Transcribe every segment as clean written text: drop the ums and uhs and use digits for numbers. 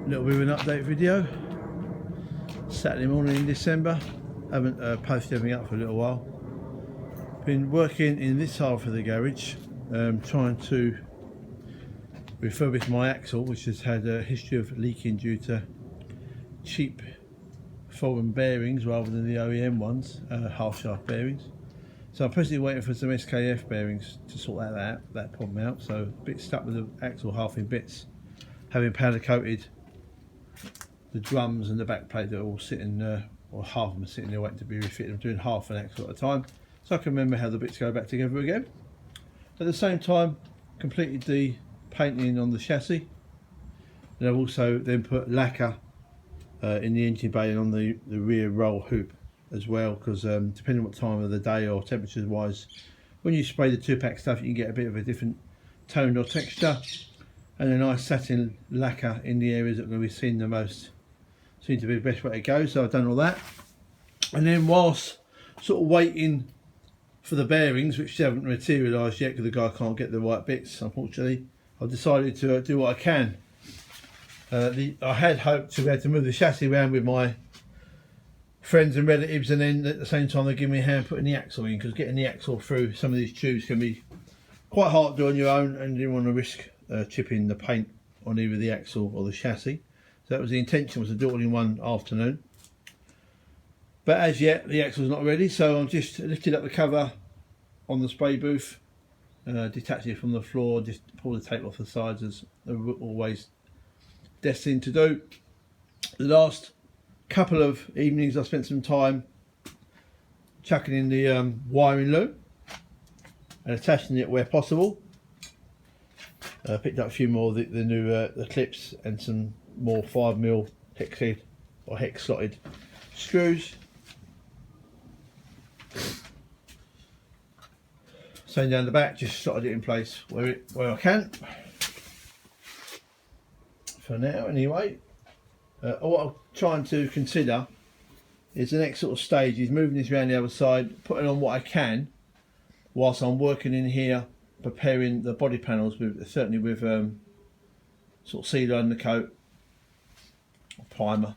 Little bit of an update video. Saturday morning in December. Haven't posted everything up for a little while. Been working in this half of the garage, trying to refurbish my axle, which has had a history of leaking due to cheap foreign bearings rather than the OEM ones, half shaft bearings. So I'm presently waiting for some SKF bearings to sort that problem out. So a bit stuck with the axle half in bits, having powder coated the drums and the back plate that are all sitting, or half of them are sitting there waiting to be refitted. I'm doing half an axle at a time, so I can remember how the bits go back together again. At the same time, completed the painting on the chassis, and I've also then put lacquer in the engine bay and on the rear roll hoop as well, because depending on what time of the day or temperatures wise, when you spray the 2-pack stuff, you can get a bit of a different tone or texture, and a nice satin lacquer in the areas that are going to be seen the most. Seems to be the best way to go, so I've done all that. And then whilst sort of waiting for the bearings, which haven't materialised yet because the guy can't get the right bits, unfortunately, I've decided to do what I can. I had hoped to be able to move the chassis around with my friends and relatives, and then at the same time they give me a hand putting the axle in, because getting the axle through some of these tubes can be quite hard to do on your own, and you didn't want to risk chipping the paint on either the axle or the chassis. So that was the intention, was to do it all in one afternoon. But as yet the axle's not ready, so I've just lifted up the cover on the spray booth, detached it from the floor, just pull the tape off the sides as always destined to do. The last couple of evenings I spent some time chucking in the wiring loom and attaching it where possible. Picked up a few more of the new the clips and some more 5mm hex slotted screws. Same down the back, just slotted it in place where I can. For now, anyway. What I'm trying to consider is the next sort of stage is moving this around the other side, putting on what I can, whilst I'm working in here, preparing the body panels with certainly with sort of sealer undercoat, primer,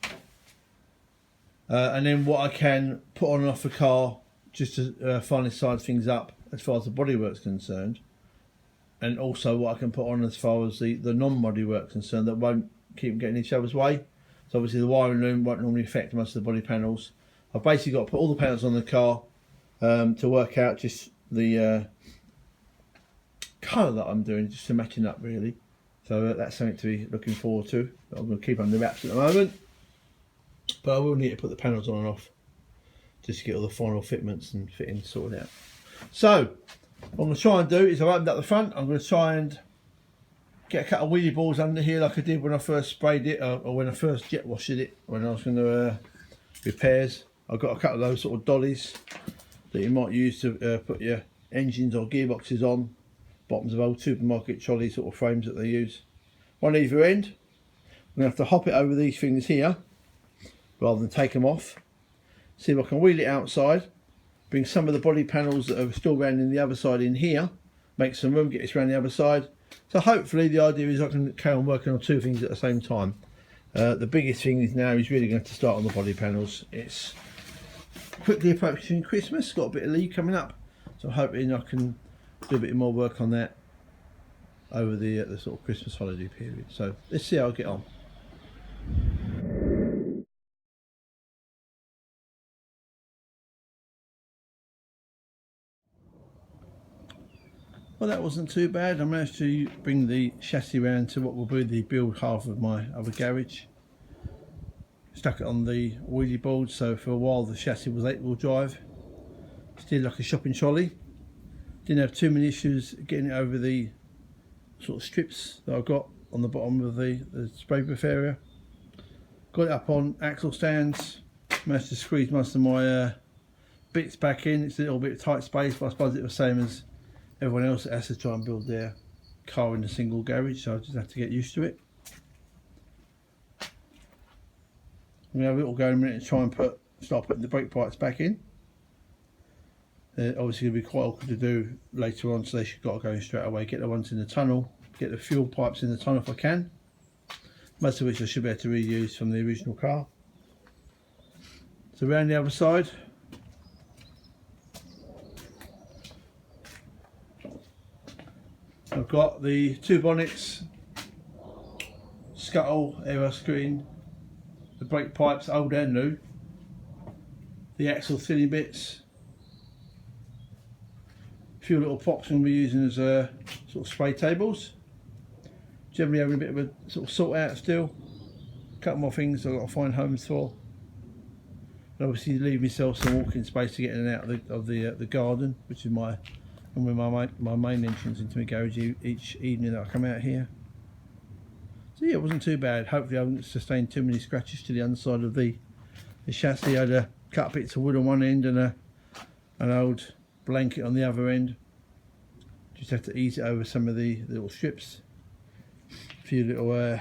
and then what I can put on and off the car just to finally size things up as far as the bodywork's concerned, and also what I can put on as far as the non-bodywork's concerned that won't keep getting in each other's way. So obviously the wiring loom won't normally affect most of the body panels. I've basically got to put all the panels on the car to work out just the colour that I'm doing, just to matching up really. So that's something to be looking forward to. I'm going to keep under wraps at the moment, but I will need to put the panels on and off just to get all the final fitments and fittings sorted out. So what I'm going to try and do is, I've opened up the front, I'm going to try and get a couple of wheelie balls under here like I did when I first sprayed it, or when I first jet washed it when I was going to repairs. I've got a couple of those sort of dollies that you might use to put your engines or gearboxes on, bottoms of old supermarket trolley sort of frames that they use. On either end, I'm going to have to hop it over these things here rather than take them off. See if I can wheel it outside, bring some of the body panels that are still around in the other side in here, make some room, get this around the other side. So hopefully the idea is I can carry on working on two things at the same time. The biggest thing is now is really going to start on the body panels. It's quickly approaching Christmas, got a bit of leave coming up, so I'm hoping I can do a bit more work on that over the sort of Christmas holiday period. So let's see how I get on. Well, that wasn't too bad. I managed to bring the chassis around to what will be the build half of my other garage. Stuck it on the wheelie board, so for a while the chassis was 8-wheel drive. Still like a shopping trolley. Didn't have too many issues getting it over the sort of strips that I've got on the bottom of the spray booth area. Got it up on axle stands. Managed to squeeze most of my bits back in. It's a little bit tight space, but I suppose it's the same as everyone else that has to try and build their car in a single garage, so I just have to get used to it. I'm going to have a little go in a minute and try and start putting the brake pipes back in. Obviously going to be quite awkward to do later on, so they should got to go in straight away. Get the ones in the tunnel, get the fuel pipes in the tunnel if I can. most of which I should be able to reuse from the original car. So around the other side, I've got the two bonnets, scuttle, aero screen, the brake pipes, old and new, the axle thinning bits, a few little props I'm going to be using as sort of spray tables. Generally having a bit of a sort of sort out still. A couple more things I've got to find homes for. And obviously leave myself some walking space to get in and out of the garden, which is my main entrance into my garage each evening that I come out here. So yeah, it wasn't too bad. Hopefully I haven't sustained too many scratches to the underside of the chassis. I had a cut bits of wood on one end and an old blanket on the other end. Just have to ease it over some of the little strips. A few little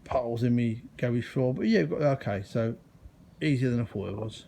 potholes in me garage floor, but yeah, got okay. So easier than I thought it was.